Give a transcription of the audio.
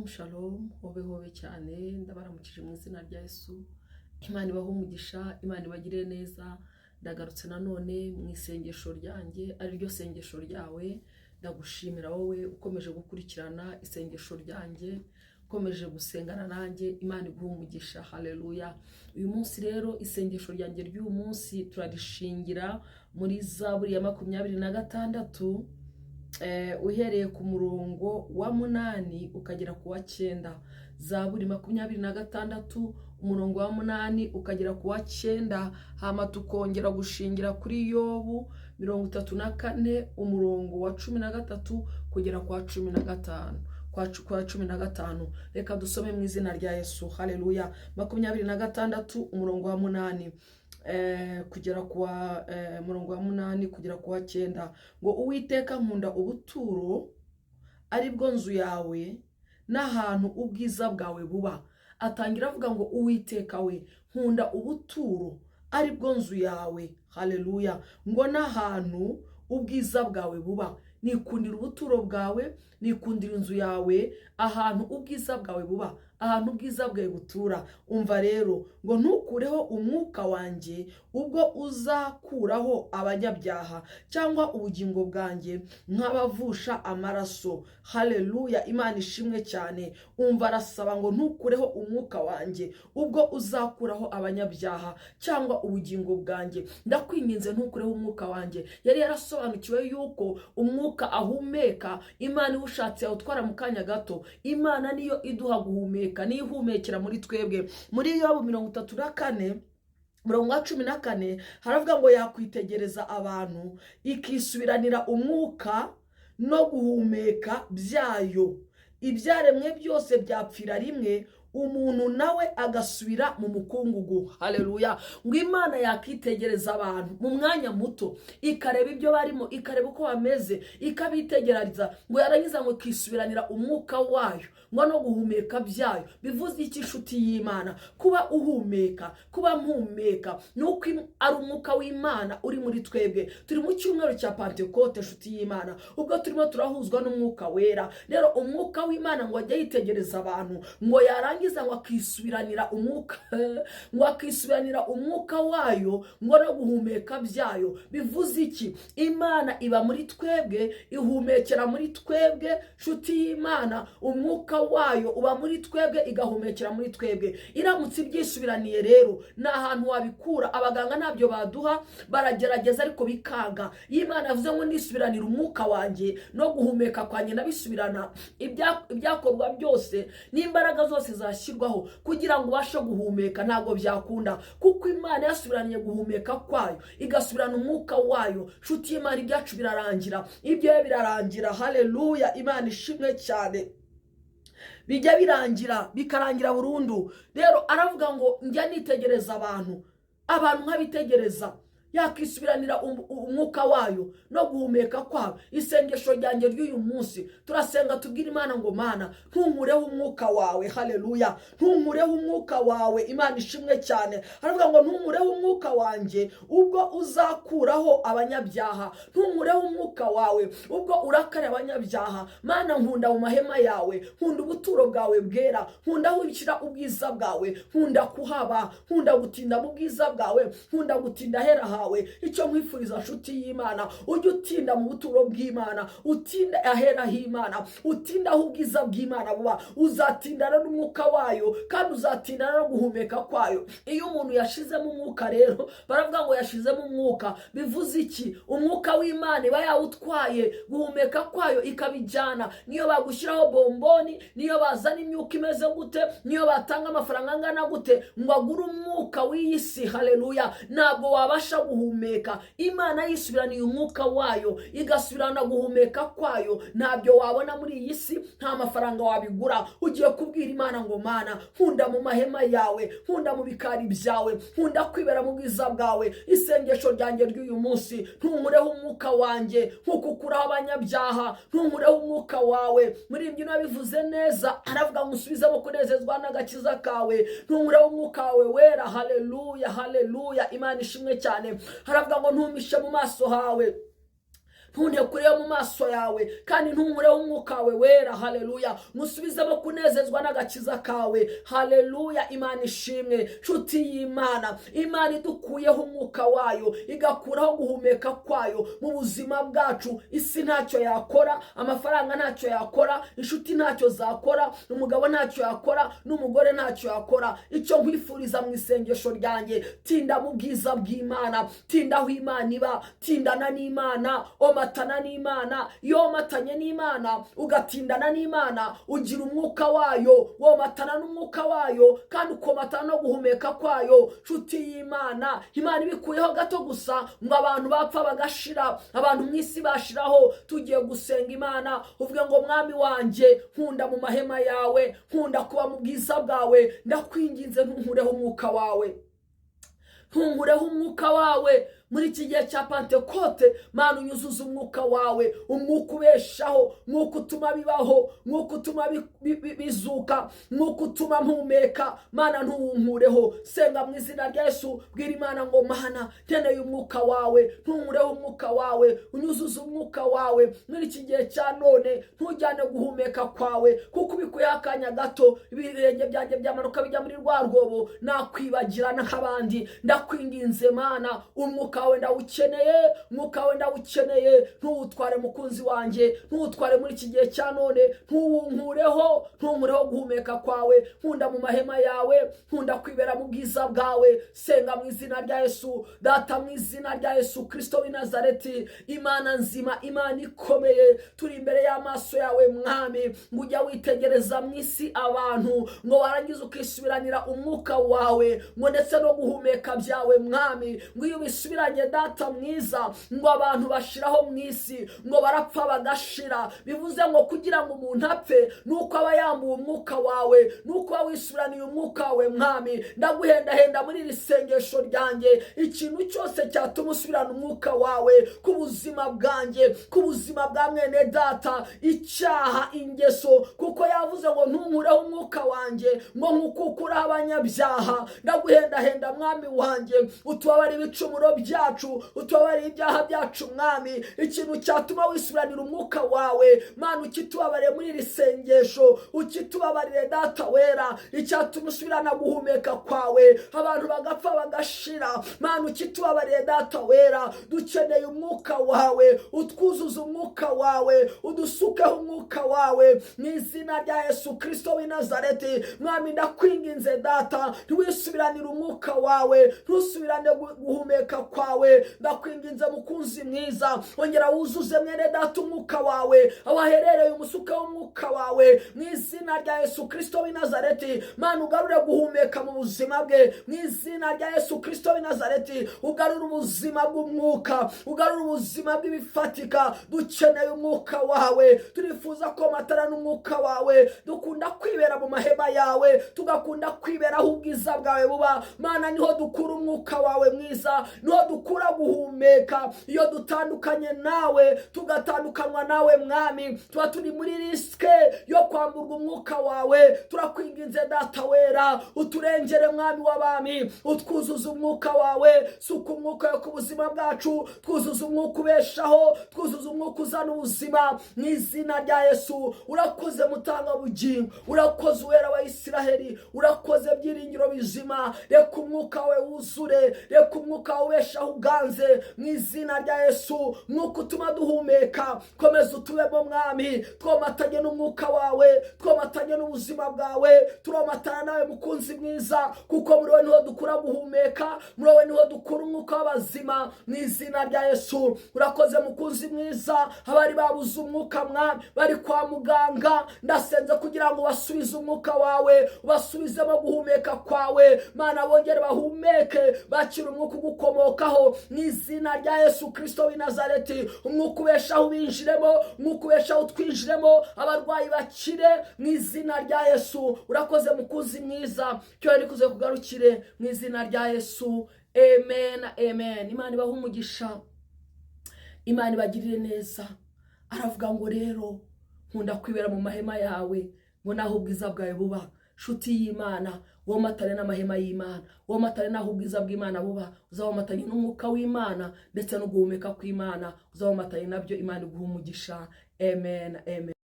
Shalom, hobe cyane ndabaramukije mu izina rya Yesu. Imana ibahe umugisha, Imana ibagire neza. Ndagarutse nanone mu isengesho ryanjye, ari ryo sengesho ryawe. Ndagushimira wowe ukomeje gukurikirana isengesho ryanjye, ukomeje gusengana nanjye. Imana iguhe umugisha. Haleluya. Uyu munsi rero isengesho ryanjye ry'uyu munsi turarishingira muri Zaburi ya 26, uhereye ku murongo wa 8 ukagera ku wa 9. Zaburi 26 umurongo wa 8 ukagera ku wa 9. Hama tukongera gushingira kuri Yobu 34 umurongo wa 13 kugera ku wa 15. Kwa 15. Reka dusome mu izina rya Yesu. Haleluya. 26 umurongo wa 8 kugera kwa murongo wa 8 kugera ku wa 9, ngo Uwiteka nkunda ubuturo ari bwo nzu yawe n'ahantu ubwiza bwawe buba. Atangira avuga ngo Uwiteka we nkunda ubuturo ari bwo nzu yawe. Haleluya. Ngo n'ahantu ubwiza bwawe buba. Nikundira ubuturo bwawe, nikundira inzu yawe, ahantu ubwiza bwawe buba, ahantu ubwiza bwawe butura. Umva rero, ngo ntukureho umwuka wanjye ubwo uzakuraho abanyabyaha, cyangwa ubugingo bwanjye nk'abavusha amaraso. Haleluya. Imana ishimwe cyane. Umva arasaba ngo ntukureho umwuka wanjye ubwo uzakuraho abanyabyaha, cyangwa ubugingo bwanjye. Ndakwinginze ntukureho umwuka wanjye. Yari yarasobanukiwe yuko umwuka ahumeka, Imana iwushatse yawutwara mu kanya gato. Imana niyo iduha guhumeka, niyo ihumekera muri twebwe. Muri Yobu 34 murongo wa 14 haravuga ngo yakwitegereza abantu ikisubiranira umwuka no guhumeka byayo. Ibyaremwe byose byapfira rimwe, umuntu nawe agasubira mu mukungugu. Haleluya. Ngo Imana yakitegereza abantu mu mwanya muto, ikareba ibyo barimo, ikareba uko bameze, ikabitegereza, ngo yarangiza ngo kisubiranira umwuka wayo, ngo no guhumeka byayo. Bivuze iki inshuti y'Imana? Kuba uhumeka, kuba mpumeka, nuko ari umwuka w'Imana uri muri twebwe. Turi mu cyumweru cya Pentecote inshuti y'Imana, ubwo turimo turahuzwa n'umwuka wera. Rero umwuka w'Imana ngo ajye yitegereza abantu, ngo yarangiza ngo akisubiranira umwuka ngo akisubiranira umwuka wayo, ngo no guhumeka byayo. Bivuze iki? Imana iba muri twebwe, ihumekera muri twebwe nshuti y'Imana. Umwuka wayo uba muri twebwe, igahumekera muri twebwe. Iramutse ibyisubiraniye rero na ahantu wabikura. Abaganga ntabyo baduha, baragerageza ariko bikanga. Imana yavuze ngo nisubiranira umwuka wanjye no guhumeka kwanjye nabisubirana, ibyakorwa byose n'imbaraga zose zashyirwaho kugira ngo ubashe guhumeka ntabwo byakunda, kuko Imana yasubiraniye guhumeka kwayo, igasubirana umwuka wayo. Nshuti y'Imana, ibyacu birarangira, ibyo birarangira. Haleluya. Imana ishimwe cyane. Bijya birangira, bikarangira burundu. Rero aravuga ngo njya nitegereza abantu nkabitegereza, yakisubiranira umwuka wayo no guhumeka kwabo. Isengesho ryanjye ry'uyu munsi turasenga tubwira Imana ngo Mana ntunkureho umwuka wawe. Haleluya. Ntunkureho umwuka wawe. Imana ishimwe cyane. Aravuga ngo ntunkureho umwuka wanjye ubwo uzakuraho abanyabyaha. Ntunkureho umwuka wawe ubwo urakara abanyabyaha. Mana nkunda mu mahema yawe, nkunda ubuturo bwawe bwera, nkunda aho ubishyira ubwiza bwawe, nkunda kuhaba, nkunda gutinda mu bwiza bwawe, nkunda gutinda hera hawe. Icyo nkwifuriza nshuti y'Imana, ujye utinda mu buturo bw'Imana, utinda ahera h'Imana, utinda aho ubwiza bw'Imana buba. Uzatindana n'umwuka wayo, kandi uzatindana no guhumeka kwayo. Iyo umuntu yashizemo umwuka rero, baravuga ngo yashizemo umwuka. Bivuze iki? Umwuka w'Imana iba yawutwaye, guhumeka kwayo ikabijyana. Niyo bagushyiraho bomboni, niyo bazana imyuka imeze gute, niyo batanga amafaranga angana gute ngo agure umwuka w'iyi si. Haleluya. Ntabwo wabasha guhumeka. Imana yisubiraniye umwuka wayo, igasubirana guhumeka kwayo. Ntabyo wabona muri iyi si, nta mafaranga wabigura. Ugiye kubwira Imana ngo Mana nkunda mu mahema yawe, nkunda mu bikari byawe, nkunda kwibera mu bwiza bwawe. Isengesho ryanjye ry'uyu munsi, ntunkureho umwuka wanjye nkuko ukuraho abanyabyaha. Ntunkureho umwuka wawe. Muri ibyo nabivuze neza, aravuga ngo usubizemo kunezezwa n'agakiza kawe. Ntunkureho umwuka wawe wera. Haleluya. Haleluya. Imana ishimwe cyane. Haravuga ngo ntumishe mu maso hawe ntunekureho mu maso yawe, kandi ntunkureho umwuka wawe wera. Haleluya. Musubizemo kunezezwa n'agakiza kawe. Haleluya. Imana ishimwe. Nshuti y'Imana, Imana idukuyeho umwuka wayo, igakuraho guhumeka kwayo mu buzima bwacu, isi ntacyo yakora, amafaranga ntacyo yakora, inshuti ntacyo zakora, umugabo ntacyo yakora, n'umugore ntacyo yakora. Icyo nkwifuriza mu isengesho ryanjye, tinda mu bwiza bw'Imana, tinda aho Imana iba, tindana n'Imana, omatana n'Imana. Iyo womatanye n'Imana ugatindana n'Imana, ugira umwuka wayo, womatana n'umwuka wayo, kandi ukomatana no guhumeka kwayo. Nshuti y'Imana, Imana ibikuyeho gato gusa ngo abantu bapfa bagashira, abantu mu isi bashiraho. Tugiye gusenga Imana, uvuge ngo mwami wanje, nkunda mu mahema yawe, nkunda kuba mu bwiza bwawe, ndakwinginze ntunkureho umwuka wawe, ntunkureho umwuka wawe. Muri iki gihe cya Pentekote, Mana unyuzuza umwuka wawe, umwuka ubeshaho, umwuka utuma bibaho, umwuka utuma bizuka, umwuka utuma mpumeka. Mana ntunkureho. Senga mu izina rya Yesu, bwira Imana ngo Mana nkeneye umwuka wawe, ntunkureho umwuka wawe, unyuzuza umwuka wawe. Muri iki gihe cya none ntujyane guhumeka kwawe, kuko ubikuyeho akanya gato ibirenge byanjye byamanuka bijya muri rwa rwobo, nakwibagirana nk'abandi. Ndakwinginze Mana, umwuka wawe ndawukeneye, umwuka wawe ndawukeneye. Ntuwutware mukunzi wanjye, ntuwutware muri iki gihe cya none, ntunkureho guhumeka kwawe. Nkunda mu mahema yawe, nkunda kwibera mu bwiza bwawe. Senga mu izina rya Yesu. Data, mu izina rya Yesu Kristo w'i Nazareti, Imana nzima, Imana ikomeye, turi imbere y'amaso yawe Mwami, ngo ujya witegereza mu isi abantu, ngo warangiza ukisubiranira umwuka wawe, ngo ndetse no guhumeka byawe Mwami, ngo iyo bisubiranye Data mwiza, ngo abantu bashiraho mu isi, ngo barapfa bagashira. Bivuze ngo kugira ngo umuntu apfe nuko aba yambuye umwuka wawe, nuko wisubiraniye umwuka wawe Mwami. Ndaguhendahenda muri iri sengesho ryanjye, ikintu cyose cyatuma usubirana umwuka wawe ku buzima bwanjye, ku buzima bwa mwene Data, icyaha, ingeso, kuko yavuze ngo ntunkureho umwuka wanjye ngo nkukuraho abanyabyaha. Ndaguhendahenda Mwami wanjye, utubabare ibicumuro byacu, utubabare ibyaha byacu Mwami. Ikintu cyatuma wisubiranira umwuka wawe Mana, ukitubabare muri iri sengesho, ukitubabarire Data wera. Icyatuma usubirana guhumeka kwawe, abantu bagapfa bagashira, Mana ukitubabarire Data wera. Dukeneye umwuka wawe, utwuzuza umwuka wawe, udusukeho umwuka wawe mu izina rya Yesu Kristo w'i Nazareti. Mwami ndakwinginze Data, ntiwisubiranire umwuka wawe, ntusubirane guhumeka kwawe. Ndakwinginze mukunzi mwiza, ongera wuzuze mwene Data umwuka wawe, awaherereye umusuke w'umwuka wawe mu izina rya Yesu Kristo w'i Nazareti. Mana ugarure guhumeka mu buzima bwe mu izina rya Yesu Kristo w'i Nazareti. Ugarure ubuzima bw'umwuka, ugarure ubuzima bw'ibifatika. Dukeneye umwuka wawe, turifuza ko matara n'umwuka wawe. Dukunda kwibera mu mahema yawe, tugakunda kwibera aho ubwiza bwawe buba. Mana niho dukura umwuka wawe mwiza, niho dukura guhumeka. Iyo dutandukanye nawe, tugatandukanywa nawe Mwami, tuba turi muri riske yo kwamburwa umwuka wawe. Turakwinginze Data wera, uturengere Mwami w'abami, utwuzuza umwuka wawe. Suka umwuka yo ku buzima bwacu, twuzuza umwuka ubeshaho, twuzuza umwuka uzana ubuzima mu izina rya Yesu. Urakoze mutanga bugingo, urakoze uwera wa Isiraheli, urakoze byiringiro bizima. Reka umwuka wawe wuzure, reka umwuka wawe ubeshaho uganze mu izina rya Yesu. Mwuka utuma duhumeka, komeza utubemo Mwami. Twomatanye n'umwuka wawe, twomatanye n'ubuzima bwawe, turomatana nawe mukunzi mwiza, kuko muri wowe niho dukura guhumeka, muri wowe niho dukura umwuka w'abazima mu izina rya Yesu. Urakoze mukunzi mwiza, abari babuze umwuka Mwami bari kwa muganga, ndasenze kugira ngo basubize umwuka wawe, ubasubizemo guhumeka kwawe. Mana bongere bahumeke, bakira umwuka ugukomokaho mu izina rya Yesu Kristo w'i Nazareti. Umwuka ubeshaho ubinjiremo, umwuka ubeshaho utwinjiremo, abarwayi bakire mu izina rya Yesu. Urakoze mukunzi mwiza, cyo ari kuze kugarukire mu izina rya Yesu. Amen, amen. Imana ibahe umugisha, Imana ibagirire neza. Aravuga ngo rero nkunda kwibera mu mahema yawe, ngo naho ubwiza bwawe buba. nshuti y'Imana, womatane n'amahema y'Imana, womatane n'aho ubwiza bw'Imana buba, uzawomatanye n'umwuka w'Imana ndetse no guhumeka kw'Imana, uzawomatanye nabyo. Imana iguha umugisha. Amen, amen.